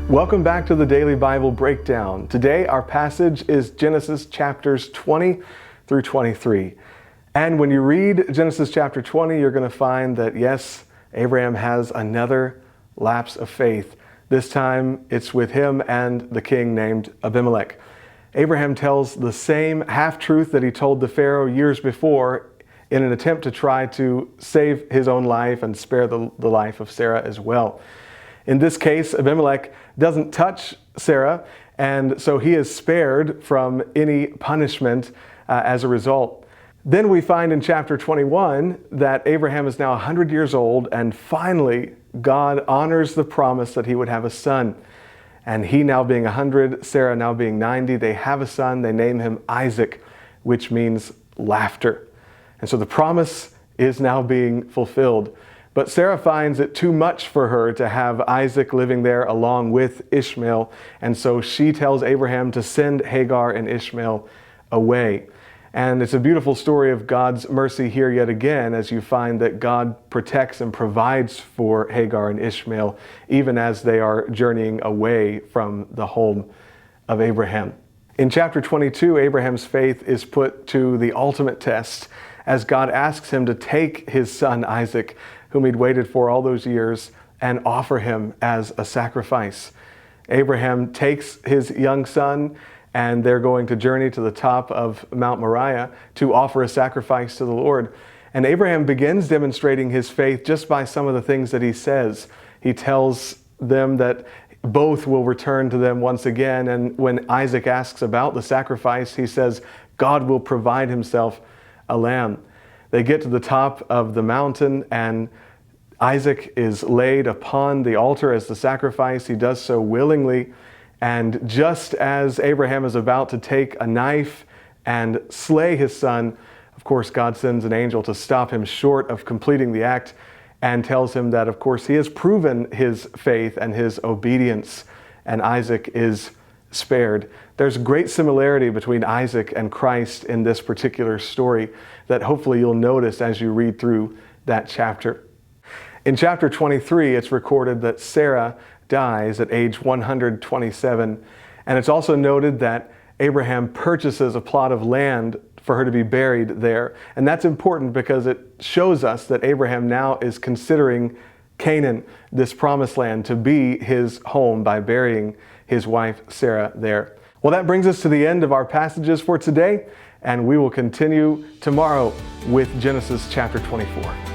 Welcome back to the Daily Bible Breakdown. Today our passage is Genesis chapters 20 through 23. And when you read Genesis chapter 20, you're going to find that yes, Abraham has another lapse of faith. This time it's with him and the king named Abimelech. Abraham tells the same half-truth that he told the Pharaoh years before in an attempt to try to save his own life and spare the life of Sarah as well. In this case, Abimelech doesn't touch Sarah, and so he is spared from any punishment as a result. Then we find in chapter 21 that Abraham is now 100 years old, and finally God honors the promise that he would have a son. And he now being 100, Sarah now being 90, they have a son. They name him Isaac, which means laughter. And so the promise is now being fulfilled. But Sarah finds it too much for her to have Isaac living there along with Ishmael. And so she tells Abraham to send Hagar and Ishmael away. And it's a beautiful story of God's mercy here yet again, as you find that God protects and provides for Hagar and Ishmael, even as they are journeying away from the home of Abraham. In chapter 22, Abraham's faith is put to the ultimate test as God asks him to take his son Isaac, whom he'd waited for all those years, and offer him as a sacrifice. Abraham takes his young son, and they're going to journey to the top of Mount Moriah to offer a sacrifice to the Lord. And Abraham begins demonstrating his faith just by some of the things that he says. He tells them that both will return to them once again. And when Isaac asks about the sacrifice, he says, God will provide himself a lamb. They get to the top of the mountain, and Isaac is laid upon the altar as the sacrifice. He does so willingly. And just as Abraham is about to take a knife and slay his son, of course, God sends an angel to stop him short of completing the act and tells him that, of course, he has proven his faith and his obedience, and Isaac is spared. There's great similarity between Isaac and Christ in this particular story that hopefully you'll notice as you read through that chapter. In chapter 23, it's recorded that Sarah dies at age 127, and it's also noted that Abraham purchases a plot of land for her to be buried there. And that's important because it shows us that Abraham now is considering Canaan, this promised land, to be his home by burying his wife Sarah there. Well, that brings us to the end of our passages for today, and we will continue tomorrow with Genesis chapter 24.